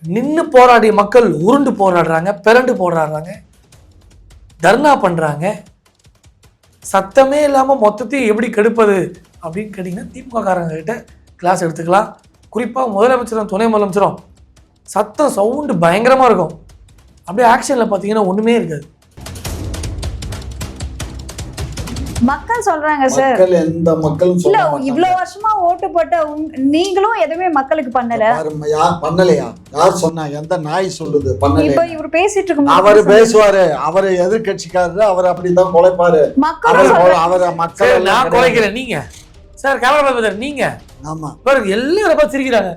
நின்று போராடிய மக்கள் உருண்டு போராடுறாங்க, பிறண்டு போராடுறாங்க, தர்ணா பண்ணுறாங்க. சத்தமே இல்லாமல் மொத்தத்தையும் எப்படி கெடுப்பது அப்படின்னு கேட்டிங்கன்னா திமுக காரங்கிட்ட கிளாஸ் எடுத்துக்கலாம். குறிப்பாக முதலமைச்சரும் துணை முதலமைச்சரும் சத்தம் சவுண்டு பயங்கரமாக இருக்கும். அப்படியே ஆக்ஷனில் பார்த்தீங்கன்னா ஒன்றுமே இருக்காது. மக்கள் சொல்றாங்க சார், எந்த மக்களும் இல்ல இவ்வளவு வருஷமா ஓட்டு போட்ட நீங்களும் எதுவுமே மக்களுக்கு பண்ணல. பண்ணலையா? யார் சொன்னா? எந்த நாய் சொல்லுது பண்ணல? இப்ப இவர் பேசிட்டு இருக்கும் அவரு பேசுவாரு, அவரு எதிர்கட்சிக்காரரு, அவர் அப்படிதான் குலைப்பாரு. அவரை மக்கள் நான் குலைக்கிறேன், நீங்க சார் கேமரா நீங்க ஆமா எல்லாரும் சிரிக்கிறாங்க.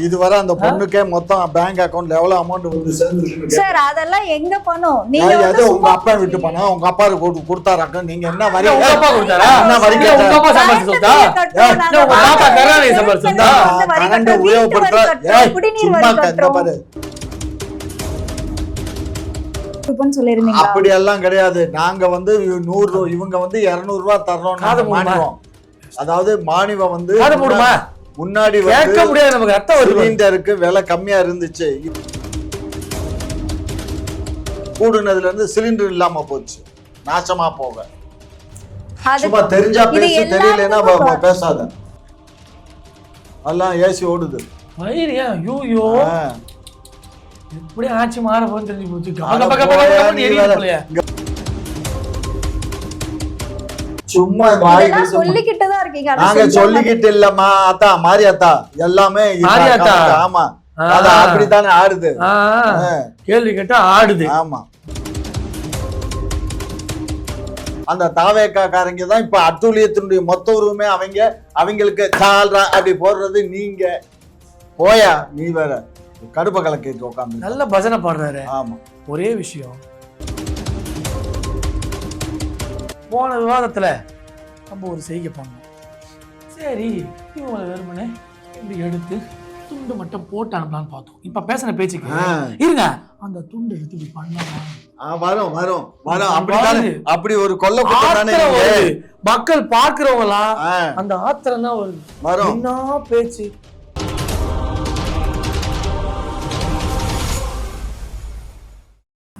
இதுவரை அந்த பொண்ணுக்கே மொத்தம் பேங்க் அக்கவுண்ட்ல எவ்வளவு அமௌண்ட் வந்து சேர்ந்துருக்கு சார்? அதெல்லாம் எங்க பணம்? நீங்க உங்க அப்பா விட்டு பணம் உங்க அப்பா கொடுத்தாராக்க. நீங்க என்ன வரி? உங்க அப்பா கொடுத்தாரா? என்ன வரி? உங்க அப்பா சம்பாதிச்சு சொத்தா? உங்க தாத்தா கருணாநிதி சம்பாதிச்சு சொத்தா? கரண்ட் உபயோகப்படுத்துற சும்மா கந்த பாரு. அப்படி எல்லாம் கிடையாது. நாங்க வந்து 100 இவங்க வந்து 200 ரூபாய் தரணும் மானியம். அதாவது மானியம் வந்து முன்னாடி கேட்க முடியாது, நமக்கு ரத்தம் வருது. சிலிண்டருக்கு விலை கம்மியா இருந்துச்சு, கூடுனதுல இருந்து சிலிண்டர் இல்லாம போச்சு. நாசமா போக சும்மா தெரிஞ்சா பேசு, தெரியலன்னா பேசாத. எல்லாம் ஏசி ஓடுது. எப்படி ஆட்சி மாற போன்னு தெரிஞ்சு போச்சு. சும்மா சொல்லிக்கிட்டுதான் இருக்கீங்க. நாங்க சொல்லிக்கிட்டு இல்லம்மா அத்தா, மாரி அத்தா எல்லாமே ஆமா அப்படித்தானே ஆடுது. கேள்வி கேட்டா ஆடுது. ஆமா, அந்த தாவேக்கா காரங்க தான் இப்ப அத்துழியத்தினுடைய மொத்த உருவமே அவங்களுக்கு அப்படி போடுறது. நீங்க போயா, நீ வேற கடுப்ப கலக்கிட்டு உட்காந்து நல்ல பஜனை பாடுறாரு. ஆமா, ஒரே விஷயம், போன விவாதத்துல நம்ம ஒரு செய்கை பண்ணோம். சரி, இவங்களை வெறுமனே இப்படி எடுத்து துண்டு மட்டும் போட்டு அனுப்பலான்னு பார்த்தோம். இப்ப பேசின பேச்சுக்கு இருங்க, அந்த துண்டு எடுத்து இப்படி பண்ணலாம். வரும் வரும் வரும். அப்படி ஒரு கொல்ல மக்கள் பார்க்கிறவங்களாம் அந்த ஆத்திரம் தான் வருது. என்ன பேச்சு?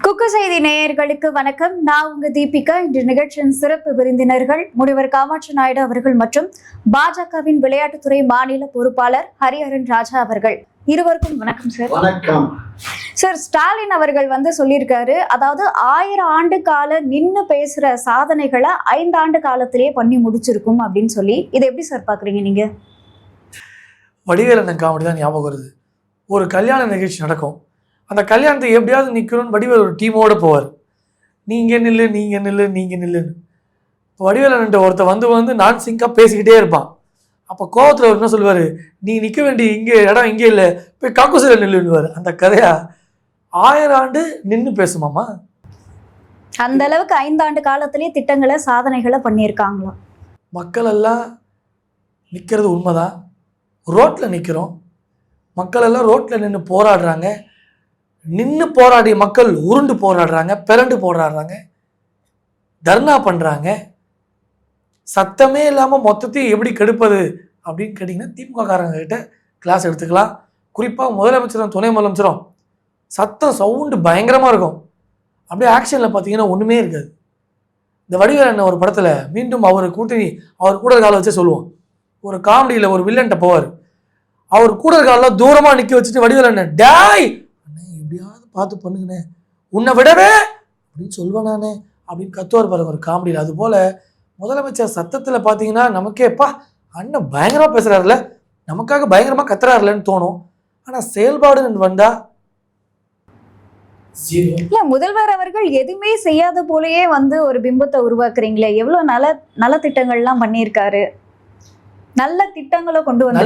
குக்கு செய்தி நேயர்களுக்கு வணக்கம். நான் உங்க தீபிகா. இன்று நிகழ்ச்சியின் சிறப்பு விருந்தினர்கள் முனைவர் காமாட்சி நாயுடு அவர்கள் மற்றும் பாஜகவின் விளையாட்டுத்துறை மாநில பொறுப்பாளர் ஹரிஹரன் ராஜா அவர்கள். இருவருக்கும் வணக்கம் சார். வணக்கம் சார். ஸ்டாலின் அவர்கள் வந்து சொல்லியிருக்காரு, அதாவது 1000 ஆண்டு கால நின்னு பேசுற சாதனைகளை 5 ஆண்டு காலத்திலேயே பண்ணி முடிச்சிருக்கும் அப்படின்னு சொல்லி. இதை எப்படி சார் பாக்குறீங்க நீங்க? வடிவேலன் காமெடி தான் ஞாபகம் வருது. ஒரு கல்யாண நிகழ்ச்சி நடக்கும், அந்த கல்யாணத்தை எப்படியாவது நிற்கணும்னு வடிவேல் ஒரு டீமோடு போவார். நீங்கள் நில்லு, நீங்கள் நில்லு, நீங்கள் நில்லுன்னு. இப்போ வடிவேலன்ட்ட ஒருத்தர் வந்து நான் சிங்காக பேசிக்கிட்டே இருப்பான். அப்போ கோவத்தில் அவர் என்ன சொல்லுவார், நீ நிற்க வேண்டிய இங்கே இடம் இங்கே இல்லை, போய் காக்குசில் நில்லுன்னுவார். அந்த கதையா 1000 ஆண்டு நின்று பேசுமாமா? அந்த அளவுக்கு 5 ஆண்டு காலத்திலேயே திட்டங்களை சாதனைகளை பண்ணியிருக்காங்களாம். மக்கள் எல்லாம் நிற்கிறது உண்மைதான். ரோட்டில் நிற்கிறோம், மக்கள் எல்லாம் ரோட்டில் நின்று போராடுறாங்க. நின்று போராடிய மக்கள் உருண்டு போராடுறாங்க, பிறண்டு போராடுறாங்க, தர்ணா பண்ணுறாங்க. சத்தமே இல்லாமல் மொத்தத்தையும் எப்படி கெடுப்பது அப்படின்னு கேட்டிங்கன்னா திமுக காரங்கிட்ட கிளாஸ் எடுத்துக்கலாம். குறிப்பாக முதலமைச்சரும் துணை முதலமைச்சரும் சத்தம் சவுண்டு பயங்கரமாக இருக்கும். அப்படியே ஆக்ஷனில் பார்த்தீங்கன்னா ஒன்றுமே இருக்காது. இந்த வடிவேலன் ஒரு படத்தில் மீண்டும் அவர் கூட காலை வச்சே சொல்லுவோம். ஒரு காமெடியில் ஒரு வில்லன்ட்ட போவார். அவர் கூட காலெலாம் தூரமாக நிற்க வச்சுட்டு வடிவேலன் டாய் எப்படியாவது பார்த்து பண்ணுங்கண்ணே, உன்னை விடவே அப்படின்னு சொல்லுவேனானே அப்படின்னு கத்துவார் பாருங்க ஒரு காமெடியில். அதுபோல் முதலமைச்சர் சத்தத்தில் பார்த்தீங்கன்னா நமக்கேப்பா அண்ணன் பயங்கரமாக பேசுகிறாருல, நமக்காக பயங்கரமாக கத்துறாருலன்னு தோணும். ஆனால் செயல்பாடுன்னு வந்தா இல்ல, முதல்வர் அவர்கள் எதுவுமே செய்யாத போலயே வந்து ஒரு பிம்பத்தை உருவாக்குறீங்களே. எவ்வளவு நல்ல திட்டங்கள்லாம் பண்ணியிருக்காரு, நல்ல திட்டங்களை கொண்டு வந்து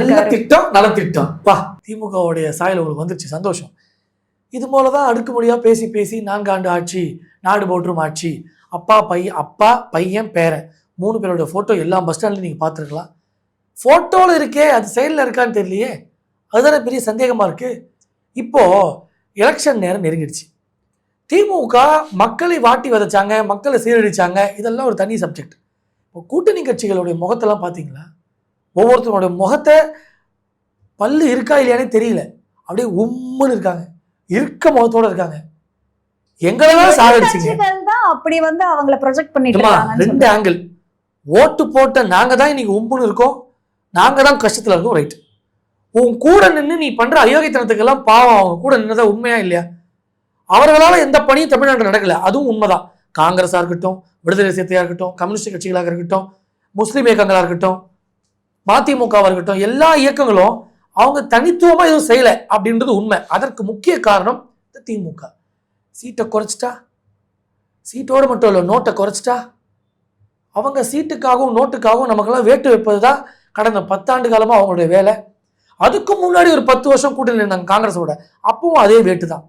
நல்ல திட்டம் பா திமுகவுடைய சாயல் உங்களுக்கு வந்துருச்சு, சந்தோஷம். இது போல தான் அடுக்குமொழியாக பேசி பேசி 4 ஆண்டு ஆட்சி, நாடு போற்றும் ஆட்சி, அப்பா பையன் பேரன் 3 பேரோட ஃபோட்டோ எல்லா பஸ் ஸ்டாண்ட்லையும் நீங்கள் பார்த்துருக்கலாம். ஃபோட்டோவில் இருக்கே, அது செயலில் இருக்கான்னு தெரியலையே, அதுதானே பெரிய சந்தேகமாக இருக்குது. இப்போது எலெக்ஷன் நேரம் நெருங்கிடுச்சு. திமுக மக்களை வாட்டி விதைச்சாங்க, மக்களை சீரழிச்சாங்க, இதெல்லாம் ஒரு தனி சப்ஜெக்ட். இப்போ கூட்டணி கட்சிகளுடைய முகத்தெல்லாம் பார்த்தீங்களா? ஒவ்வொருத்தருடைய முகத்தை பல்லு இருக்கா இல்லையானே தெரியல, அப்படியே உம்முன்னு இருக்காங்க, இருக்க முகத்தோட இருக்காங்க. எங்களெல்லாம் சாகடிச்சிங்க. கட்சிகள் தான் அப்படி வந்து அவங்கள ப்ரொஜெக்ட் பண்ணிட்டு அம்மா, இருக்காங்கன்னு 2 ஆங்கிள். ஓட்டு போட்ட நாங்க தான் இன்னைக்கு உம்புன்னு இருக்கோம், நாங்க தான் கஷ்டத்துல இருக்கோம். ரைட், உன் கூட நின்று நீ பண்ற அயோக்கியத்தனத்துக்கெல்லாம் பாவம் அவங்க கூட நின்னதா உண்மையா இல்லையா? அவர்களால எந்த பணியும் தமிழ்நாட்டில் நடக்கல, அதுவும் உண்மைதான். காங்கிரஸா இருக்கட்டும், விடுதலை சிறுத்தையா இருக்கட்டும், கம்யூனிஸ்ட் கட்சிகளாக இருக்கட்டும், முஸ்லீம் இயக்கங்களா இருக்கட்டும், மதிமுகவா இருக்கட்டும், எல்லா இயக்கங்களும் அவங்க தனித்துவமா எதுவும் செய்யல அப்படின்றது உண்மை. அதற்கு முக்கிய காரணம் இந்த திமுக. சீட்டை குறைச்சிட்டா, சீட்டோடு மட்டும் இல்லை நோட்டை குறைச்சிட்டா, அவங்க சீட்டுக்காகவும் நோட்டுக்காகவும் நமக்கெல்லாம் வேட்டு வைப்பது தான் கடந்த 10 ஆண்டு காலமாக அவங்களுடைய வேலை. அதுக்கு முன்னாடி ஒரு 10 வருஷம் கூட்டணி இருந்தாங்க காங்கிரஸோட, அப்பவும் அதே வேட்டு தான்.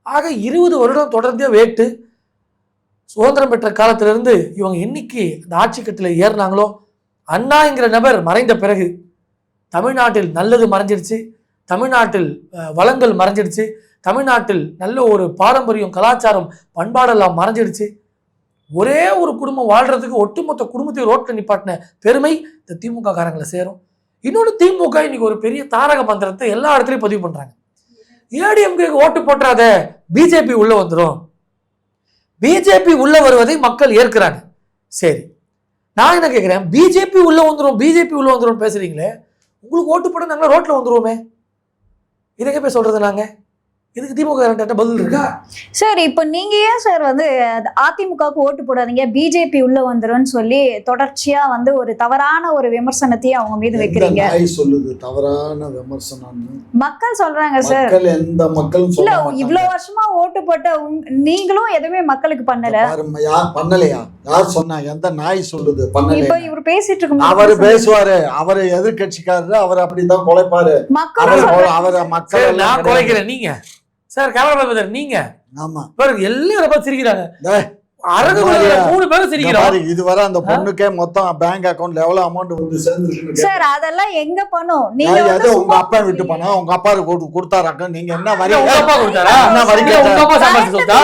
ஆக 20 வருடம் தொடர்ந்தே வேட்டு. சுதந்திரம் பெற்ற காலத்திலிருந்து இவங்க என்னைக்கு அந்த ஆட்சி கட்டில ஏறினாங்களோ, அண்ணாங்கிற நபர் மறைந்த பிறகு தமிழ்நாட்டில் நல்லது மறைஞ்சிடுச்சு, தமிழ்நாட்டில் வளங்கள் மறைஞ்சிடுச்சு, தமிழ்நாட்டில் நல்ல ஒரு பாரம்பரியம், கலாச்சாரம், பண்பாடெல்லாம் மறைஞ்சிடுச்சு. ஒரே ஒரு குடும்பம் வாழ்றதுக்கு ஒட்டுமொத்த குடும்பத்தையும் ரோட்டில் நிப்பாட்டின பெருமை இந்த திமுக காரங்களை சேரும். இன்னொன்று, திமுக இன்னைக்கு ஒரு பெரிய தாரக மந்திரத்தை எல்லா இடத்துலையும் பதிவு பண்றாங்க. ஏடிஎம்கேக்கு ஓட்டு போட்டுறாத, பிஜேபி உள்ள வந்துடும். பிஜேபி உள்ள வருவதை மக்கள் ஏற்கிறாங்க. சரி, நான் என்ன கேட்கிறேன், பிஜேபி உள்ள வந்துடும், பிஜேபி உள்ள வந்துடும் பேசுறீங்களே, உங்களுக்கு ஓட்டு போட நாங்கள் ரோட்ல வந்துருவோமே, இதுக்கு போய் சொல்றது நாங்க? இதுக்கு திமுக பதில் இருக்கா? சார், இப்போ நீங்க ஏன் சார் வந்து அதிமுகவுக்கு ஓட்டு போடாதீங்க, பிஜேபி உள்ள வந்துரும்னு சொல்லி தொடர்ச்சியா வந்து ஒரு தவறான ஒரு விமர்சனத்தையே அவங்க மீது வைக்கிறீங்க? சொல்லுது தவறான விமர்சனம் மக்கள் சொல்றாங்க சார். எந்த மக்களும் இல்ல, இவ்வளவு வருஷமா ஓட்டு போட்ட நீங்களும் எதுவுமே மக்களுக்கு பண்ணல. பண்ணலையா? யார் சொன்னா? எந்த நாய் சொல்லுது பண்ணல? இப்ப இவர் பேசிட்டு இருக்கும், அவரு பேசுவாரு, அவரு எதிர்கட்சிக்காரரு, அவர் அப்படிதான் குலைப்பாரு. அவரை மக்கள் நான் குலைக்கிறேன், நீங்க சார் கவலை நீங்க. ஆமா, எல்லாரும் சிரிக்கிறாங்க, 3 பேரும் சிரிக்கிறாங்க. இதுவரை அந்த பொண்ணுக்கே மொத்தம் பேங்க் அக்கவுண்ட்ல எவ்வளவு அமௌண்ட் வந்து சேர்ந்துருக்கு சார்? அதெல்லாம் எங்க பணம்? நீங்க உங்க அப்பா விட்டு பணம் உங்க அப்பா கொடுத்தாராக்க, நீங்க என்ன வரி? உங்க அப்பா கொடுத்தாரா? என்ன வரி? உங்க அப்பா சம்பாதிச்சு கொடுத்தா?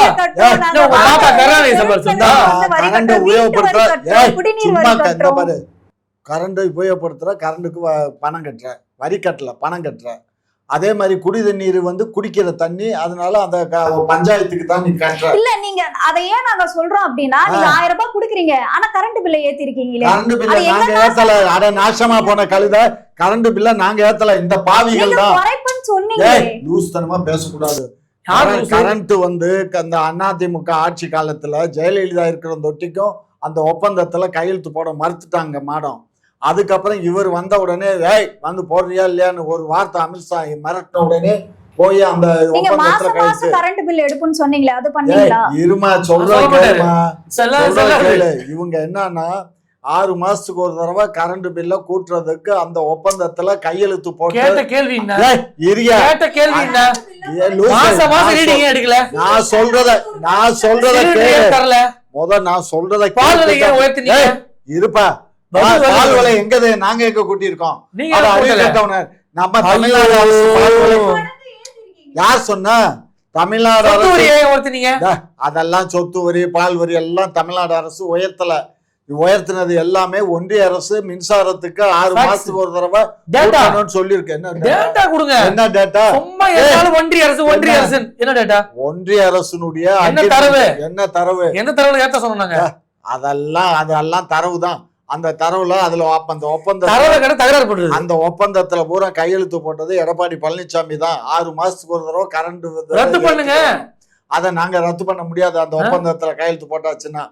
உங்க தாத்தா கருணாநிதி சம்பாதிச்சு கொடுத்தா? கரண்ட் உபயோகப்படுத்துற பாரு, கரண்ட் உபயோகப்படுத்துற, கரண்டுக்கு பணம் கட்டுற, வரி கட்டல பணம் கட்டுற. அதே மாதிரி குடி தண்ணீர் வந்து குடிக்கிற தண்ணி, அதனால அந்த பஞ்சாயத்துக்கு தான் நீ கட்டுற. இல்ல, நீங்க அதை ஏன் நாங்க சொல்றோம் அப்படின்னா, நீங்க 1000 ரூபாய் குடுக்குறீங்க, ஆனா கரண்ட் பில்ல ஏத்திருக்கீங்களே. கரண்ட் பில்ல நாங்க ஏத்தல, அட நாசமா போன கழுத. கரண்ட் பில்ல நாங்க ஏத்தல, இந்த பாவிகள் தான் குறைப்புன்னு சொன்னீங்க. லூஸ் தனமா பேசக்கூடாது. கரண்ட் வந்து அந்த அதிமுக ஆட்சி காலத்துல ஜெயலலிதா இருக்கிற தொட்டிக்கும் அந்த ஒப்பந்தத்துல கையெழுத்து போட மறுத்துட்டாங்க மாடம். அதுக்கப்புறம் இவர் வந்த உடனே வந்து போடுறியா இல்லையான்னு ஒரு வார்த்தை அமித்ஷா மிரட்டின உடனே போய் அந்த ஒப்பந்தத்துல கையெழுத்து. கரண்ட் பில் எடுப்புன்னு சொன்னீங்களே, அது பண்ணீங்களா? இருமா சொல்றேன். இவங்க என்னன்னா 6 மாசத்துக்கு ஒரு தடவை கரண்ட் பில்ல கூட்டுறதுக்கு அந்த ஒப்பந்தத்துல கையெழுத்து போட்டு. நான் சொல்றத இருப்பா. பால் விலை எங்கது? நாங்க எங்க கூட்டியிருக்கோம்? நம்ம தமிழ்நாடு யார் சொன்னா? தமிழ்நாடு அதெல்லாம் சொத்து வரி, பால் வரி எல்லாம் தமிழ்நாடு அரசு உயர்த்தினது எல்லாமே ஒன்றிய அரசு மின்சாரத்துக்கு 6 மாசத்துக்கு ஒரு தடவை சொல்லிருக்கு. என்ன டேட்டா? ஒன்றிய அரசுடைய என்ன தரவு சொன்னாங்க? அதெல்லாம் தரவு தான். அந்த தரவுல அதுல அந்த ஒப்பந்தத்துல பூரா கையெழுத்து போட்டது எடப்பாடி பழனிசாமி தான். 6 மாசத்துக்கு ஒரு தடவை கரண்ட் ரத்து பண்ணுங்க. அதை நாங்க ரத்து பண்ண முடியாது. அந்த ஒப்பந்தத்துல கையெழுத்து போட்டாச்சுன்னா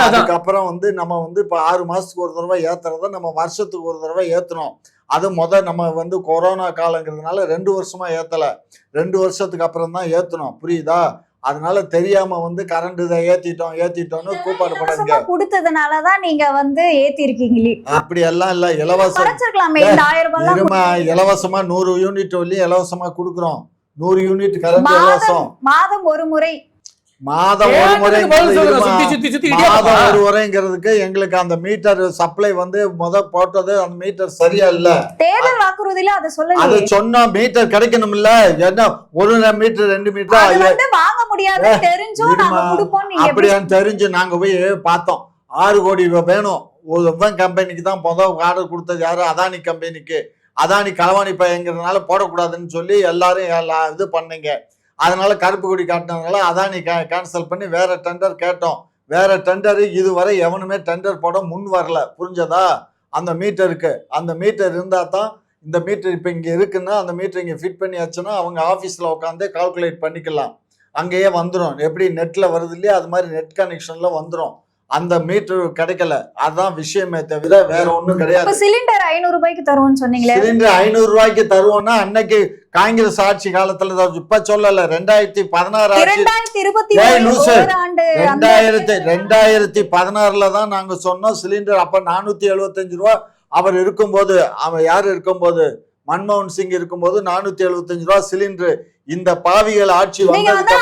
அதுக்கப்புறம் வந்து நம்ம வந்து இப்ப 6 மாசத்துக்கு ஒரு தடவை ஏத்துறத நம்ம வருஷத்துக்கு ஒரு தடவை ஏத்தணும். அது நம்ம வந்து கொரோனா காலங்கிறதுனால 2 வருஷமா ஏத்தல, 2 வருஷத்துக்கு அப்புறம் தான் ஏத்தணும். புரியுதா? அதனால தெரியாம வந்து கரண்ட் இதை ஏத்திட்டோம்னு கூப்பாடு படாதீங்க. கொடுத்ததுனாலதான் நீங்க வந்து ஏத்தி இருக்கீங்களே. அப்படி எல்லாம் இல்ல, இலவசமா 100 யூனிட் வரையும் இலவசமா கொடுக்குறோம். 100 யூனிட் கரண்ட் இலவசம். மாதம் ஒரு முறைங்கிறதுக்கு எங்களுக்கு அந்த மீட்டர் சப்ளை வந்து போட்டது அந்த மீட்டர் சரியா இல்ல. தேர்தல் வாக்குறுதியில அதை சொல்லுங்க. அது சொன்னா மீட்டர் கிடைக்கணும் இல்ல? என்ன 1 மீட்டர் 2 மீட்டர் வாங்க முடியாது தெரிஞ்சும் நாங்க கொடுப்போம். நீங்க அப்படியான்னு தெரிஞ்சு நாங்க போய் பார்த்தோம். 6 கோடி வேணும் ஒரு கம்பெனிக்கு தான் ஆர்டர் கொடுத்தது. யாரு? அதானி கம்பெனிக்கு. அதானி களவாணி பையங்கிறதுனால போடக்கூடாதுன்னு சொல்லி எல்லாரும் இது பண்ணீங்க. அதனால கருப்பு கொடி காட்டினதுனால அதானி கேன்சல் பண்ணி வேற டெண்டர் கேட்டோம். வேற டெண்டர் இதுவரை எவனுமே டெண்டர் போட முன் வரல. புரிஞ்சதா? அந்த மீட்டருக்கு அந்த மீட்டர் இருந்தா தான் இந்த மீட்டர் இப்போ இங்கே இருக்குன்னா அந்த மீட்டர் இங்கே ஃபிட் பண்ணியாச்சுன்னா அவங்க ஆஃபீஸில் உட்காந்து கால்குலேட் பண்ணிக்கலாம். அங்கேயே வந்துடும். எப்படி நெட்டில் வருது இல்லையா, அது மாதிரி நெட் கனெக்ஷனில் வந்துடும். அந்த மீட்டர் கிடைக்கல. அதான் விஷயமே தவிர வேற ஒண்ணும் கிடையாது. சிலிண்டர் 500 ரூபாய்க்கு தருவோம்னு சொன்னீங்களே, சிலிண்டர் 500 ரூபாய்க்கு தருவோம்னா அன்னைக்கு காங்கிரஸ் ஆட்சி காலத்துல இப்ப சொல்லல, 2016 2016 தான் நாங்க சொன்னோம். சிலிண்டர் அப்ப 475 ரூபாய் அவர் இருக்கும்போது, அவர் யாரு இருக்கும்போது, மன்மோகன் சிங் இருக்கும்போது 475 ரூபாய் சிலிண்டர். இந்த பாவிகள் ஆட்சி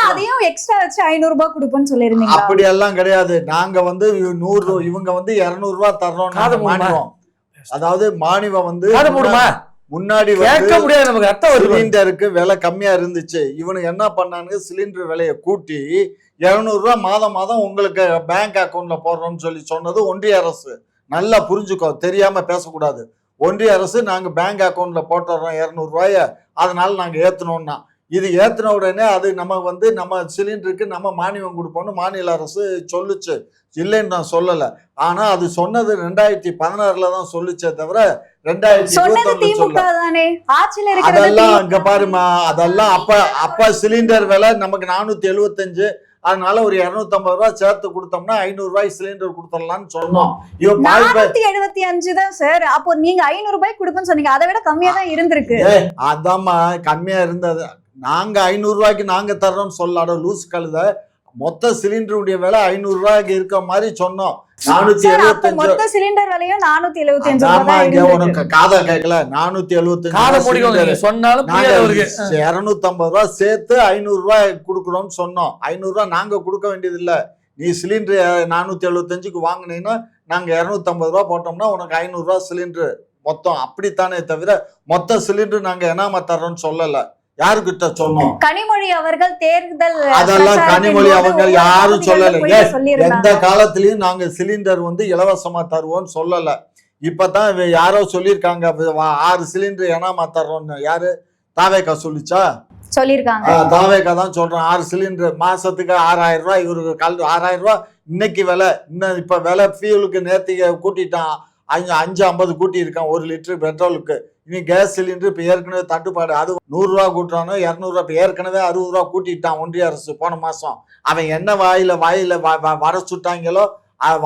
அதையும் எக்ஸ்ட்ரா வச்சு 500 ரூபாய் கொடுப்போம்னு சொல்லிருந்தீங்க. அப்படி எல்லாம் கிடையாது. நாங்க வந்து 100 இவங்க வந்து 200 ரூபாய் தர்றோம் மானியம். அதாவது மானியம் வந்து முன்னாடி சிலிண்டருக்கு விலை கம்மியா இருந்துச்சு. இவனு என்ன பண்ணானுங்க, சிலிண்டர் விலையை கூட்டி 200 ரூபாய் மாதம் மாதம் உங்களுக்கு பேங்க் அக்கௌண்ட்ல போடுறோம்னு சொல்லி சொன்னது ஒன்றிய அரசு. நல்லா புரிஞ்சுக்கோ, தெரியாம பேசக்கூடாது. ஒன்றிய அரசு நாங்க பேங்க் அக்கௌண்ட்ல போட்டுறோம் 200 ரூபாய, அதனால நாங்க ஏத்தணும்னா, இது ஏத்தின உடனே அது நம்ம வந்து நம்ம சிலிண்டருக்கு நம்ம மானியம் கொடுப்போம்னு மாநில அரசு சொல்லுச்சு. இல்லைன்னு நான் சொல்லல. ஆனா அது சொன்னது 2016 தான் சொல்லுச்சே தவிர 2021 சொல்ல. அதெல்லாம் அங்க பாருமா, அதெல்லாம் அப்ப சிலிண்டர் விலை நமக்கு 475. அதனால ஒரு 250 ரூபாய் சேர்த்து கொடுத்தோம்னா 500 ரூபாய் சிலிண்டர் கொடுத்துடலாம்னு சொன்னோம். 475 தான் சார். அப்போ நீங்க 500 ரூபாய் கொடுப்பேன்னு சொன்னீங்க, அதை விட கம்மியா தான் இருந்திருக்கு. அதாம்மா கம்மியா இருந்தது. நாங்க 500 ரூபாய்க்கு நாங்க தர்றோம்னு சொல்லாட லூஸ் கழுத. மொத்த சிலிண்டருடைய விலை 500 ரூபாய்க்கு இருக்க மாதிரி சொன்னோம். 475 மொத்த சிலிண்டர் விலையும் 475 உனக்கு காதா கேட்கல. 475 சொன்னாலும் 250 ரூபாய் சேர்த்து 500 ரூபாய் கொடுக்கணும்னு சொன்னோம். 500 ரூபாய் நாங்க கொடுக்க வேண்டியது இல்ல. நீ சிலிண்டர் 475க்கு வாங்கினீங்கன்னா நாங்க 250 ரூபாய் போட்டோம்னா உனக்கு 500 ரூபாய் சிலிண்டர் மொத்தம். அப்படித்தானே தவிர மொத்த சிலிண்டர் நாங்க என்னாம தர்றோம்னு சொல்லல. யாருக்கிட்ட சொன்னோம்? கனிமொழி அவர்கள் தேர்தல், அதெல்லாம் கனிமொழி அவர்கள் யாரும் சொல்லல. எந்த காலத்திலயும் நாங்க சிலிண்டர் வந்து இலவசமா தருவோம்னு சொல்லல. இப்பதான் யாரோ சொல்லியிருக்காங்க 6 சிலிண்டர் ஏனாமா தர்றோம்னு. யாரு? தாவேக்கா சொல்லிச்சா? சொல்லிருக்காங்க. தாவேக்கா தான் சொல்றேன். 6 சிலிண்டர் மாசத்துக்கு 6000 ரூபாய். இவருக்கு 6000 ரூபாய் இன்னைக்கு விலை. இன்னும் இப்ப விலை ஃபியூலுக்கு நேர்த்திக்கு கூட்டிட்டான். 5.50 கூட்டி இருக்கான் 1 லிட்டர் பெட்ரோலுக்கு. இனி கேஸ் சிலிண்டர் இப்ப ஏற்கனவே தட்டுப்பாடு. அது 100 ரூபா கூட்டுறானோ 200 ரூபா. இப்ப ஏற்கனவே 60 ரூபா கூட்டிட்டான் ஒன்றிய அரசு போன மாசம். அவன் என்ன வாயில வர சுட்டாங்களோ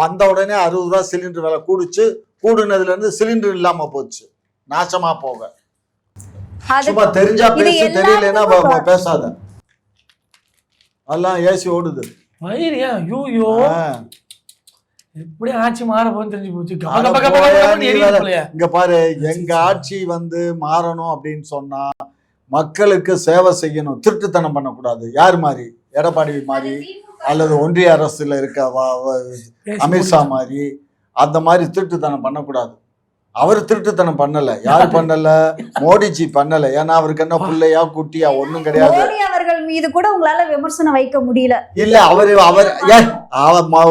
வந்த உடனே 60 ரூபா சிலிண்டர் விலை கூடுச்சு. கூடுனதுல இருந்து சிலிண்டர் இல்லாம போச்சு. நாசமா போக. சும்மா தெரிஞ்சா பேசு, தெரியலன்னா பேசாத. எல்லாம் ஏசி ஓடுது. எப்படி ஆட்சி மாற போன்னு தெரிஞ்சு போச்சு. இங்க பாரு, எங்க ஆட்சி வந்து மாறணும் அப்படின்னு சொன்னா மக்களுக்கு சேவை செய்யணும். திருட்டுத்தனம் பண்ணக்கூடாது. யார் மாதிரி? எடப்பாடி மாதிரி அல்லது ஒன்றிய அரசுல இருக்க அமித்ஷா மாதிரி அந்த மாதிரி திருட்டுத்தனம் பண்ணக்கூடாது. அவர் திருட்டுத்தனம் பண்ணல. யாரு பண்ணல? மோடிஜி பண்ணல. ஏன்னா அவருக்கு என்ன பிள்ளையா குட்டியா ஒண்ணும் கிடையாது. மோடி அவர்கள் மீது கூட உங்களால விமர்சனம் வைக்க முடியல. இல்ல அவர்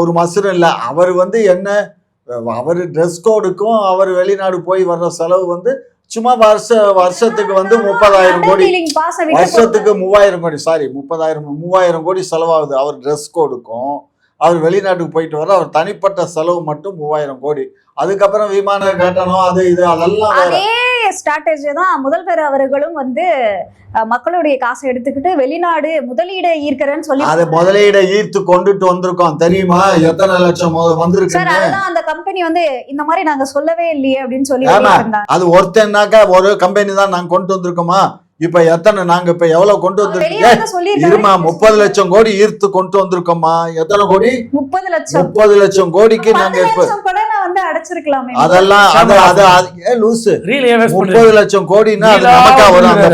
ஒரு மசூரம் இல்ல. அவர் வந்து என்ன, அவர் ட்ரெஸ் கோடுக்கும் அவர் வெளிநாடு போய் வர்ற செலவு வந்து சும்மா வருஷத்துக்கு வந்து 30,000 கோடி, வருஷத்துக்கு 3000 கோடி, சாரி 30,000 கோடி செலவாகுது. அவர் ட்ரெஸ் கோடுக்கும் அவர் வெளிநாட்டுக்கு போயிட்டு வர அவர் தனிப்பட்ட செலவு மட்டும் 3000 கோடி. அதுக்கப்புறம் விமான கட்டணம் அது இது அதெல்லாம் அதே ஸ்ட்ராட்டஜி தான் முதல்வர் அவர்களும் வந்து மக்களுடைய காசை எடுத்துக்கிட்டு வெளிநாடு முதலீடு ஈர்க்கிறேன்னு சொல்லி அது முதலீடை ஈர்த்து கொண்டுட்டு வந்திருக்கோம். தெரியுமா எத்தனை லட்சம் வந்திருக்கு? அந்த கம்பெனி வந்து இந்த மாதிரி நாங்க சொல்லவே இல்லையே அப்படின்னு சொல்லி அது ஒருத்தனாக்கா ஒரு கம்பெனி தான் நாங்க கொண்டு வந்திருக்கோமா? இப்ப எத்தனை நாங்க இப்ப எவ்வளவு கொண்டு வந்திருக்கோம்? இருமா 30 லட்சம் கோடி ஈர்த்து கொண்டு வந்திருக்கோமா? எத்தனை கோடி? 30 லட்சம் கோடிக்கு நாங்க இப்ப அதெல்லாம் 30 லட்சம் கோடினா அது நமக்கா வரும். அந்த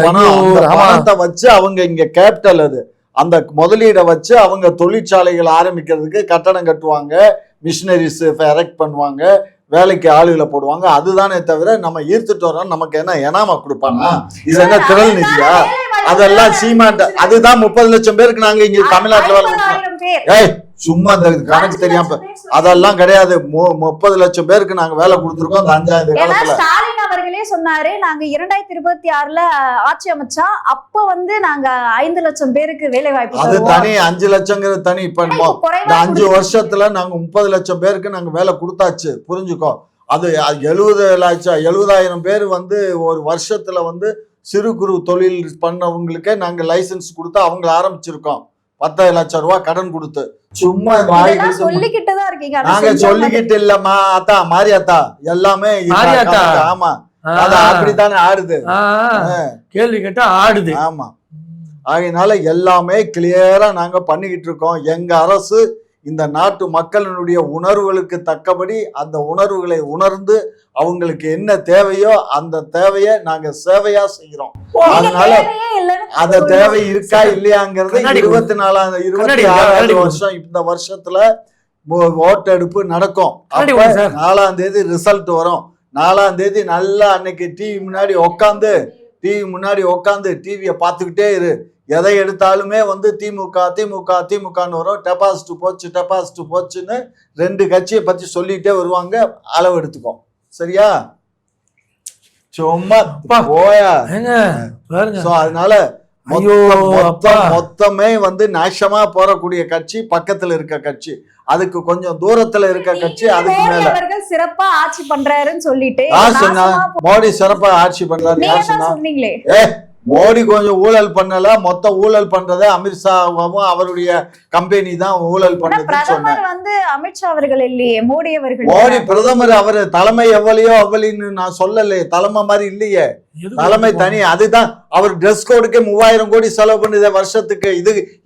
பணத்தை வச்சு அவங்க இங்க கேபிட்டல், அது அந்த முதலீடை வச்சு அவங்க தொழிற்சாலைகள் ஆரம்பிக்கிறதுக்கு கட்டணம் கட்டுவாங்க, மிஷினரிஸ் எரெக்ட் பண்ணுவாங்க, வேலைக்கு ஆளுகளை போடுவாங்க. அதுதானே தவிர நம்ம ஈர்த்துட்டு வரோம் நமக்கு என்ன ஏனாமா கொடுப்பாங்க? இது என்ன திரள் நிதியா? அதெல்லாம் சீமாட்ட அதுதான் 30 லட்சம் பேருக்கு நாங்க இங்க தமிழ்நாட்டுல வேலை கொடுத்தோம். ஏய் சும்மா அந்த கணக்கு தெரியாம அதெல்லாம் கிடையாது. 30 லட்சம் பேருக்கு நாங்க வேலை கொடுத்துருக்கோம் அந்த 5ஆவது காலத்துல. ஸ்டாலின் அவர்களே சொன்னாரு, நாங்க 2026 ஆட்சி அமைச்சா அப்ப நாங்க 5 லட்சம் பேருக்கு வேலை வாய்ப்பு அது தனி. 5 லட்சங்கிறது தனி. இப்ப இந்த 5 வருஷத்துல நாங்க 30 லட்சம் பேருக்கு நாங்க வேலை கொடுத்தாச்சு, புரிஞ்சுக்கோ. அது 70,000 பேர் ஒரு வருஷத்துல சிறு குறு தொழில் பண்ணவங்களுக்கே நாங்க லைசன்ஸ் கொடுத்து அவங்கள ஆரம்பிச்சிருக்கோம். 10 லட்சம் ரூபாய் கடன் கொடுத்து. சும்மா சொல்லிக்கிட்டு தான் இருக்கீங்க. நாங்க சொல்லிக்கிட்டு இல்லம்மா அத்தா மாரியாத்தா எல்லாமே ஆமா அது அப்படித்தானே ஆடுது. கேள்வி கேட்டா ஆடுது. ஆமா ஆகையினால எல்லாமே கிளியரா நாங்க பண்ணிக்கிட்டு இருக்கோம். எங்க அரசு இந்த நாட்டு மக்களினுடைய உணர்வுகளுக்கு தக்கபடி அந்த உணர்வுகளை உணர்ந்து அவங்களுக்கு என்ன தேவையோ அந்த தேவையை நாங்க சேவையா செய்யறோம். அதனால அந்த தேவை இருக்கா இல்லையாங்கிறது 24 வருஷம் இந்த வருஷத்துல ஓட்டெடுப்பு நடக்கும். 4ஆம் தேதி ரிசல்ட் வரும். 4ஆம் தேதி நல்லா அன்னைக்கு டிவி முன்னாடி உட்காந்து டிவியை பார்த்துக்கிட்டே இரு. எதை எடுத்தாலுமே திமுக திமுக திமுகன்னு வரும். டெபாசிட் போச்சுன்னு 2 கட்சியை பத்தி சொல்லிட்டே வருவாங்க. அளவு எடுத்துக்கோ, சரியா? சும்மா போயா. அதனால மொத்தமே நாசமா போறக்கூடிய கட்சி பக்கத்துல இருக்க கட்சி, அதுக்கு கொஞ்சம் தூரத்துல இருக்க கட்சி. அதுக்கு மேல சிறப்பா ஆட்சி பண்றாருன்னு சொல்லிட்டு மோடி சிறப்பா ஆட்சி பண்றாரு யார் சொன்னா? மோடி கொஞ்சம் ஊழல் பண்ணல. மொத்த ஊழல் பண்றதை அமித்ஷாவும் அவருடைய கம்பெனி தான் ஊழல் பண்ணது சொன்னாங்க. அமித்ஷா அவர்கள் இல்லையே, மோடி அவர்கள். மோடி பிரதமர். அவரு தலைமை எவ்வளின்னு நான் சொல்லலையே. தலைமை மாதிரி இல்லையே, தலைமை தனி. அதுதான் அவர் ட்ரெஸ் கோடுக்கே 3000 கோடி செலவு பண்ணுது வருஷத்துக்கு.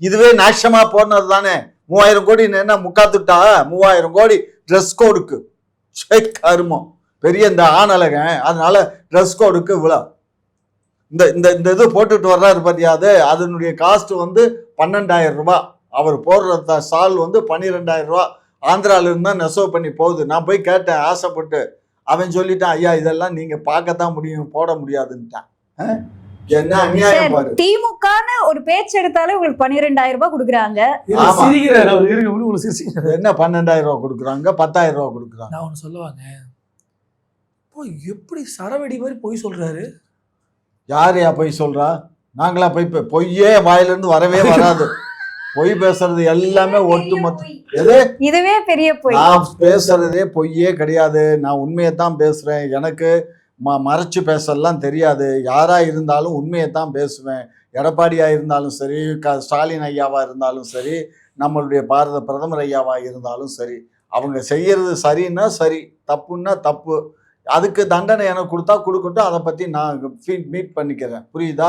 இதுவே நாசமா போனது தானே. 3000 கோடி என்ன முக்காத்துட்டா? 3000 கோடி ட்ரெஸ் கோடுக்கு. கருமம் பெரிய இந்த ஆணழகன். அதனால ட்ரெஸ் கோடுக்கு இவ்வளவு இந்த இது போட்டுட்டு வர்றாரு பாத்தியாது. அதனுடைய காஸ்ட் 12,000 ரூபாய். அவர் போடுற சால் 12,000 ரூபாய். ஆந்திரால இருந்தா நெசவு பண்ணி போகுது. நான் போய் கேட்டேன் ஆசைப்பட்டு. அவன் சொல்லிட்டான், ஐயா இதெல்லாம் நீங்க பார்க்கத்தான் முடியும், போட முடியாதுன்னுட்டான். என்ன அநியாயம் பாரு. திமுகன்னு ஒரு பேச்சு எடுத்தாலே உங்களுக்கு 12,000 ரூபாய் கொடுக்குறாங்க. என்ன 12,000 ரூபாய் கொடுக்குறாங்க, 10,000 ரூபாய் கொடுக்குறாங்க. நான் ஒண்ணு சொல்லுவாங்க, எப்படி சரவெடி மாதிரி பொய் சொல்றாரு. யாரையா பொய் சொல்றா? நாங்களா பொய்யே வாயிலிருந்து வரவே வராது. பொய் பேசுறது எல்லாமே ஒட்டுமொத்த. இதுவே பெரிய பொய். நான் பேசுறதே பொய்யே கிடையாது. நான் உண்மையைத்தான் பேசுறேன். எனக்கு மறைச்சு பேசலாம் தெரியாது. யாரா இருந்தாலும் உண்மையைத்தான் பேசுவேன். எடப்பாடியா இருந்தாலும் சரி, ஸ்டாலின் ஐயாவா இருந்தாலும் சரி, நம்மளுடைய பாரத பிரதமர் ஐயாவா இருந்தாலும் சரி, அவங்க செய்யறது சரின்னா சரி, தப்புன்னா தப்பு. அதுக்கு தண்டனை எனக்கு கொடுத்தா கொடுக்கட்டும். அதை பற்றி நான் மீட் பண்ணிக்கிறேன், புரியுதா?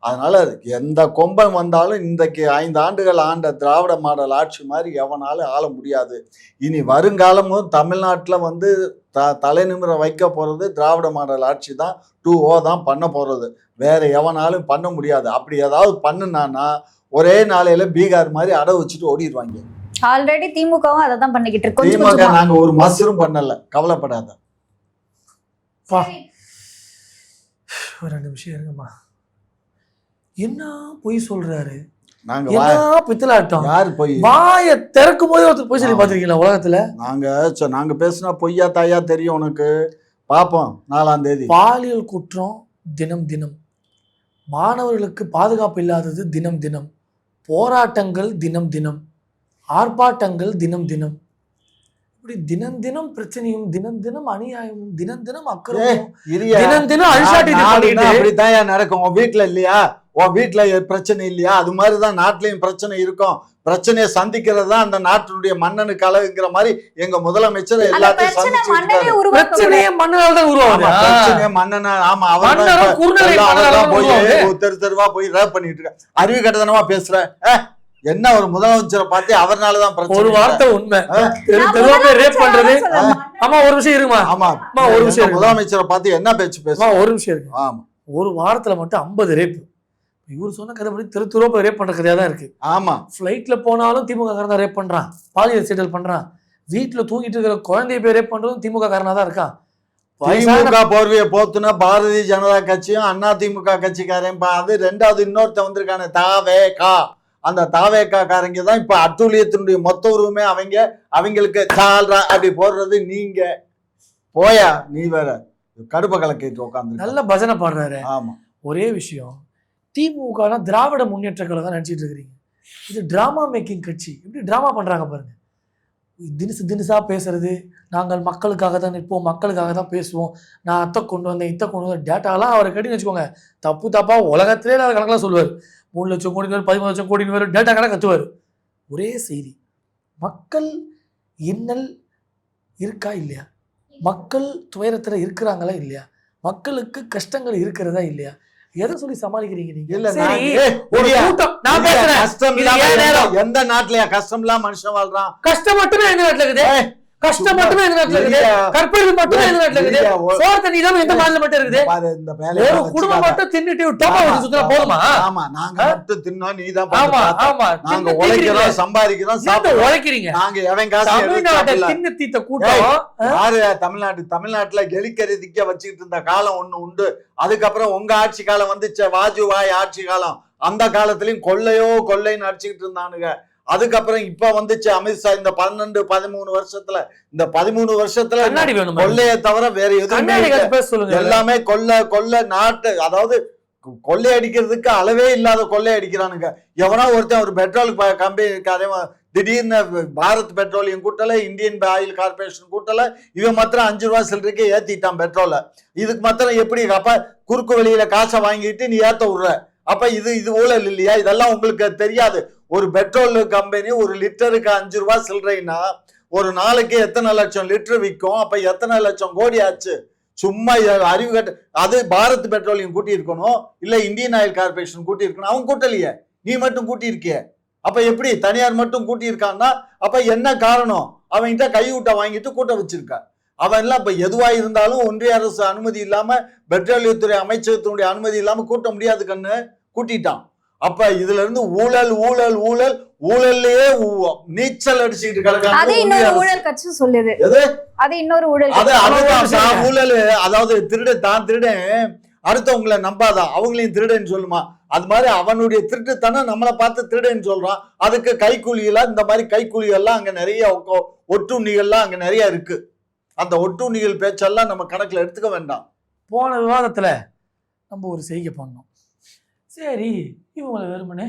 அதனால எந்த கொம்பன் வந்தாலும் இன்றைக்கு 5 ஆண்டுகள் ஆண்ட திராவிட மாடல் ஆட்சி மாதிரி எவனாலும் ஆள முடியாது. இனி வருங்காலமும் தமிழ்நாட்டில் தலை நிமிர வைக்க போகிறது திராவிட மாடல் ஆட்சி தான். 2O தான் பண்ண போகிறது. வேற எவனாலும் பண்ண முடியாது. அப்படி ஏதாவது பண்ணுனான்னா ஒரே நாளையில பீகார் மாதிரி அடை வச்சுட்டு ஓடிடுவாங்க. ஆல்ரெடி திமுகவும் அதை தான் பண்ணிக்கிட்டு இருக்கோம். திமுக நாங்கள் ஒரு மசரும் பண்ணல, கவலைப்படாத. ஒரு 2 நிமிஷம் இருங்கம்மா. என்ன பொய் சொல்றாரு? நாங்க பித்தலாட்டம். யாரு பொய்? வாயை திறக்கும் போது ஒருத்தர் பொய் சொல்லி பாத்திருக்கீங்களா உலகத்துல? நாங்க பேசினா பொய்யா தாயா தெரியும் உனக்கு. பாப்போம் 4ஆம் தேதி. பாலியல் குற்றம் தினம் தினம், மாணவர்களுக்கு பாதுகாப்பு இல்லாதது தினம் தினம், போராட்டங்கள் தினம் தினம், ஆர்ப்பாட்டங்கள் தினம் தினம், இப்படி தினம் தினம் பிரச்சனையும் தினம் தினம் அநியாயமும் தினம் தினம் அக்கறமும் தினம் தினம் அப்படித்தான் நடக்கும். உன் வீட்டுல இல்லையா? உன் வீட்டுல பிரச்சனை இல்லையா? அது மாதிரிதான் நாட்டிலையும் பிரச்சனை இருக்கும். பிரச்சனையை சந்திக்கிறது தான் அந்த நாட்டினுடைய மன்னனுக்கு அழகுங்கிற மாதிரி எங்க முதலமைச்சர் எல்லாத்தையும் தெரு தெருவா போய் ரேப் பண்ணிட்டு இருக்க. அறிவு கட்டதனமா பேசுற. என்ன ஒரு முதலமைச்சரை பார்த்து அவர்னாலதான் பிரச்சனை. ஒரு வார்த்தை உண்மை. ரேப் பண்றது. ஆமா ஒரு விஷயம் இருக்குமா? ஆமா ஒரு விஷயம். முதலமைச்சரை பார்த்து என்ன பேச்சு பேசுமா? ஒரு விஷயம் இருக்கு. ஆமா ஒரு வாரத்துல மட்டும் 50 ரேப். இவர் சொன்ன கதை படி தெரு போய் ரேப் பண்ற கதையா தான் இருக்கு. ஆமா ஃபிளைட்ல போனாலும் திமுக காரன் ரேப் பண்றான், பாலியல் செட்டில் பண்றான். வீட்டுல தூங்கிட்டு இருக்கிற குழந்தைய போய் ரேப் பண்றதும் திமுக காரனா தான் இருக்கான். திமுக போர்வையை போத்துனா பாரதிய ஜனதா கட்சியும் அண்ணா திமுக கட்சிக்காரன் அது ரெண்டாவது இன்னொருத்த வந்திருக்கான தாவேகா. அந்த தாவேகா காரங்க தான் இப்ப அட்டூழியத்தினுடைய மொத்த உருவமே அவங்களுக்கு சால்ரா அப்படி போடுறது. நீங்க போயா நீ வேற கடுப்ப கலக்கிட்டு உட்காந்து நல்ல பஜனை பாடுறாரு. ஆமா, ஒரே விஷயம், திமுக திராவிட முன்னேற்ற கழகம் தான் நினைச்சிட்டு இருக்கிறீங்க. இது டிராமா மேக்கிங் கட்சி. எப்படி டிராமா பண்றாங்க பாருங்க. தினசா பேசுறது, நாங்கள் மக்களுக்காக தான் நிற்போம், மக்களுக்காக தான் பேசுவோம், நான் அத்தை கொண்டு வந்தேன் இத்தை கொண்டு வந்தேன், டேட்டாலாம் அவரை கட்டின்னு வச்சுக்கோங்க. தப்பா உலகத்திலே இல்லாத கணக்கெல்லாம் சொல்லுவார். 3 லட்சம் கோடி வரும், 13 லட்சம் கோடி வரும், டேட்டா கணக்கு கத்துவார். ஒரே செய்தி, மக்கள் இன்னல் இருக்கா இல்லையா, மக்கள் துயரத்துல இருக்கிறாங்களா இல்லையா, மக்களுக்கு கஷ்டங்கள் இருக்கிறதா இல்லையா, எதை சொல்லி சமாளிக்கிறீங்க நீங்க? இல்ல சரி, ஒரு கூட்டம் நான் பேசுறேன். கஷ்டம் எந்த நாட்டுலயா கஷ்டம் இல்லாம மனுஷன் வாழ்றான்? கஷ்டம் மட்டுமே எந்த நாட்டுல இருக்குது? கஷ்டம் மட்டுமே எந்த நாட்டுல இருக்குது? கற்பழிப்பு மட்டுமே எந்த நாட்டுல இருக்குது? சோறு தண்ணி இல்லாம எந்த மாநிலம் மட்டும் இருக்குது? ஒரு குடும்பம் மட்டும் தின்னுட்டு டோபா வச்சு சுத்தினா போதுமா? ஆமா, நாங்க மட்டும் தின்னோம், நீதான் ஆமா ஆமா நாங்க உழைக்கிறோம், சம்பாதிக்கிறோம், சாப்பிட்டு உழைக்கிறீங்க. நாங்க எவன் காசு தமிழ்நாட்டை தின்னு தீத்த கூட்டம் யாரு? தமிழ்நாட்டுல எலிக்கறி வச்சுக்கிட்டு இருந்த காலம் ஒண்ணு உண்டு. அதுக்கப்புறம் உங்க ஆட்சி காலம் வந்துச்சு, வாஜ்பாய் ஆட்சி காலம். அந்த காலத்திலயும் கொள்ளைன்னு அடிச்சுக்கிட்டு இருந்தானுங்க. அதுக்கப்புறம் இப்ப வந்துச்சு அமித்ஷா. இந்த 12-13 வருஷத்துல, இந்த 13 வருஷத்துல கொள்ளையை தவிர வேற எதுவும் எல்லாமே கொள்ளை நாட்டு, அதாவது கொள்ளை அடிக்கிறதுக்கு அளவே இல்லாத கொள்ளை அடிக்கிறானுங்க. எவனா ஒருத்தன் ஒரு பெட்ரோல் கம்பெனி திடீர்னு பாரத் பெட்ரோலியம் கூட்டல, இந்தியன் ஆயில் கார்பரேஷன் கூட்டல, இவன் மாத்திரம் 5 ரூபாய் சில்லறைக்கு ஏத்திட்டான் பெட்ரோல. இதுக்கு மாத்திரம் எப்படி அப்ப குறுக்கு வழியில காசை வாங்கிட்டு நீ ஏத்த விடுற? அப்ப இது ஊழல் இல்லையா? இதெல்லாம் உங்களுக்கு தெரியாது. ஒரு பெட்ரோல் கம்பெனி ஒரு லிட்டருக்கு 5 ரூபாய் சில்லறைன்னா ஒரு நாளைக்கு எத்தனை லட்சம் லிட்டர் விற்கும்? அப்ப எத்தனை லட்சம் கோடி ஆச்சு? சும்மா அறிவு கட்ட. அது பாரத் பெட்ரோலியம் கூட்டி இருக்கணும், இல்ல இந்தியன் ஆயில் கார்பரேஷன் கூட்டி இருக்கணும். அவன் கூட்டலையே, நீ மட்டும் கூட்டி இருக்கிய. அப்ப எப்படி தனியார் மட்டும் கூட்டி இருக்கான்னா அப்ப என்ன காரணம்? அவன்கிட்ட கையூட்ட வாங்கிட்டு கூட்ட வச்சிருக்க. அவன் எல்லாம் இப்ப எதுவா இருந்தாலும் ஒன்றிய அரசு அனுமதி இல்லாம, பெட்ரோலியத்துறை அமைச்சகத்தினுடைய அனுமதி இல்லாம கூட்ட முடியாது கண்ணு, கூட்டிட்டான். அப்ப இதுல இருந்து ஊழல் ஊழல் ஊழல் ஊழல்லையே நீச்சல் அடிச்சுக்கிட்டு ஊழல். அதாவது தான் திருடன் அடுத்தவங்களை நம்பாதான், அவங்களையும் திருடன்னு சொல்லுமா? அது மாதிரி அவனுடைய திருட்டுத்தனம் நம்மளை பார்த்து திருடன்னு சொல்றான். அதுக்கு கைக்கூலிகளா, இந்த மாதிரி கைக்கூலிகள்லாம் அங்க நிறைய ஒட்டுண்ணிகள்லாம் அங்க நிறைய இருக்கு. அந்த ஒட்டுண்ணிகள் பேச்செல்லாம் நம்ம கணக்குல எடுத்துக்க வேண்டாம். போன விவாதத்துல நம்ம ஒரு செய்கை பண்ணோம். சரி, இவங்களை வெறுமனே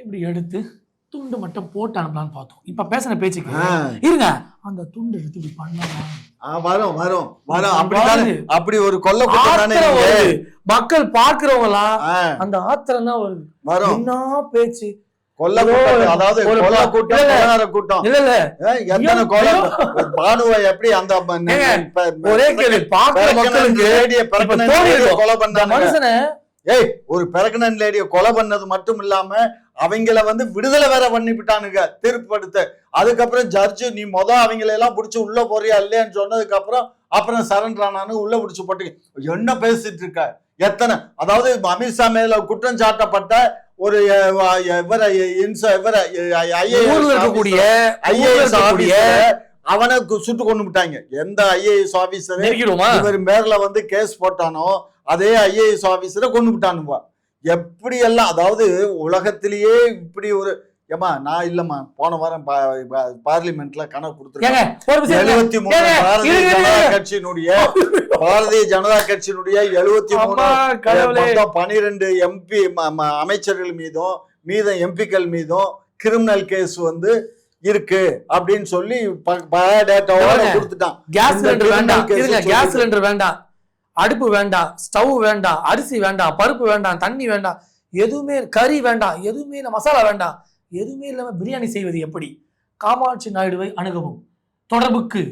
இப்படி எடுத்து துண்டு மட்டும் போட்டு அனுப்பலான்னு பார்த்தோம். இப்ப பேசின பேச்சுக்கு இருங்க, அந்த துண்டு எடுத்து இப்படி பண்ணலாம் வரும் அப்படி ஒரு கொல்ல மக்கள் பார்க்கிறவங்களா அந்த ஆத்திரம் தான் வருது. என்ன பேச்சு கொல்ல கூட்டம், அதாவது கொல்ல கூட்டம் கூட்டம் இல்ல எத்தனை கொலை பானுவை எப்படி அந்த ஒரே கேள்வி பார்க்கிற மக்களுக்கு கொலை பண்ண மனுஷனை ஒரு பிரெக்னன்ட் லேடிய கொலை பண்ணது மட்டும் இல்லாம அவங்கள விடுதலை வேற பண்ணிவிட்டானுங்க தீர்ப்புப்படுத்த. அதுக்கப்புறம் ஜட்ஜு நீ அவங்களை எல்லாம் புடிச்சு உள்ள போறியா இல்லையான்னு சொன்னதுக்கு அப்புறம் சரண்டர் ஆனானு உள்ள புடிச்சு போட்டு என்ன பேசிட்டு இருக்க? எத்தனை, அதாவது அமித்ஷா மேல குற்றம் சாட்டப்பட்ட ஒரு அவனை சுட்டு கொண்டு விட்டாங்க. எந்த ஐஏஎஸ் ஆபீசர் இவர் மேல கேஸ் போட்டானோ அதே ஐஏஎஸ் ஆபீசரை கொண்டு விட்டானுங்க. எப்படி எல்லாம், அதாவது உலகத்திலேயே இப்படி ஒரு ஏமா நான் இல்லம்மா போன வாரம் பார்லிமெண்ட்ல கணக்கு கொடுத்துருக்கேன். 73 பாரதிய ஜனதா கட்சியினுடைய 73 12 எம்பி அமைச்சர்கள் மீதும் எம்பிக்கள் மீதும் கிரிமினல் கேஸ் இருக்கு அப்படின்னு சொல்லி டேட்டாவோட கொடுத்துட்டான். கேஸ் சிலிண்டர் வேண்டாம், கேஸ் சிலிண்டர் வேண்டாம், அடுப்பு வேண்டாம், ஸ்டவ் வேண்டாம், அரிசி வேண்டாம், பருப்பு வேண்டாம், தண்ணி வேண்டாம், எதுவுமே கறி வேண்டாம், எதுவுமே மசாலா வேண்டாம், எதுவுமே இல்லாம பிரியாணி செய்வது எப்படி? காமாட்சி நாயுடுவை அணுகவும் தொடர்புக்கு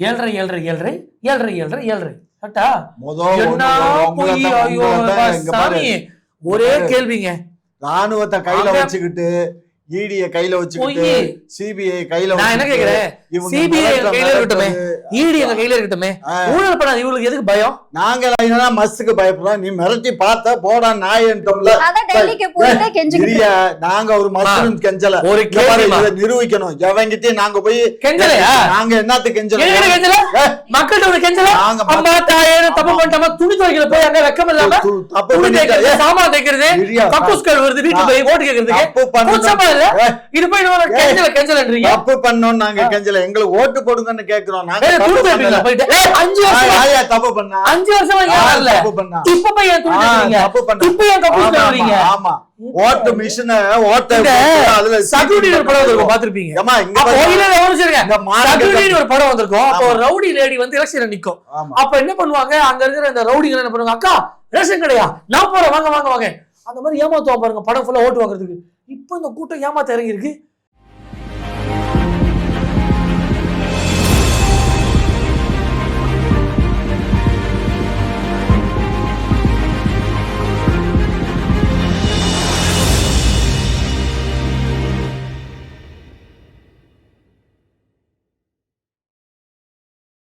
7:30 ஒரே கேள்விங்க. ராணுவத்தை கையில வச்சுக்கிட்டு இடிய கையில வச்சுக்கிட்டு பொய். சிபிஐ கையில நான் என்ன வச்சுக்கிட்டு, கேக்குறேன், இவங்க சிபிஐ மிரட்டுற கையில இருக்கட்டுமே, மிரட்டுறது. இடி எங்க கையில இருக்கட்டுமே, ஊழல் பண்ணாத இவங்களுக்கு எதுக்கு பயம்? நாங்க என்ன மஸ்ஸுக்கு பயப்படுறோம், நீ மிரட்டி பார்த்த போடா நாயன்ட்டோம்ல. அதான் டெல்லிக்கு போயிட்டு கெஞ்சிக்கிட்டு இரியா, நாங்க ஒரு மஸ்ஸும் கெஞ்சல. ஒரு இங்க பாரு, கேள்விமா. இதை நிரூபிக்கணும். எவங்கிட்டே நாங்க போய் கெஞ்சலையா? நாங்க என்னத்துக்கு கெஞ்சல? எங்க கெஞ்சல? மக்கள்கிட்ட ஒரு கெஞ்சல? நாங்க அம்மா தாயே தப்பு பண்ணிட்டோமா, துணி துவைக்கல போய் அங்க வெக்கம் இல்லாம தப்பு துணி பண்ணிட்டா. தைக்கிறது, சாமான் தைக்கிறது, இரியா, கக்கூஸ்கள் வருது வீட்டுல போய் ஓட்டு கேக்குறதுக்கு தப்பு பண்ணணும். கூச்சமா இல்ல? இது போய் நம்ம கெஞ்சல கெஞ்சலன்றீங்க. தப்பு பண்ணோம் நாங்க கெஞ்சல. எங்களுக்கு ஓட்டு போடுங்கன்னு கேக்குறோம். நாங்க ஏய், துணி தப்பு துவைப்பீங்களா பண்ணல. போயிட்டு? ஏய், 5 வருஷமா ஆயா தப்பு பண்ணா? 5 வருஷமா ஏன் வரல? தப்பு பண்ணா? இப்ப போய் ஏன் துணி துவைக்கிறீங்க? தப்பு பண்ணா? இப்ப ஏன் கக்கூஸ்கள் ஆமா, வரீங்க? ஆமா. ஓட்டு மிஷினை ஓட்ட இந்த அதுல சகுனின்னு ஒரு படம் வந்திருக்கும், பாத்திருப்பீங்க. ஏம்மா, இங்க அப்ப பாரு. இல்ல, இல்ல, ஒரு நிமிஷம் இருங்க. இந்த மாநகர- சகுனின்னு ஒரு படம் வந்திருக்கும். அப்ப ஆமா. ஒரு ரவுடி லேடி வந்து எலெக்ஷன்ல நிக்கும். ஆமா. அப்ப என்ன பண்ணுவாங்க, அங்க இருக்கிற அந்த ரவுடிங்க என்ன பண்ணுவாங்க, அக்கா ரேஷன் கடையா, நான் போறேன், வாங்க வாங்க வாங்க. அந்த மாதிரி ஏமாத்துவா பாருங்க, படம் ஃபுல்லா ஓட்டு வாங்குறதுக்கு. இப்ப இந்த கூட்டம் ஏமாத்த இறங்கி இருக்கு.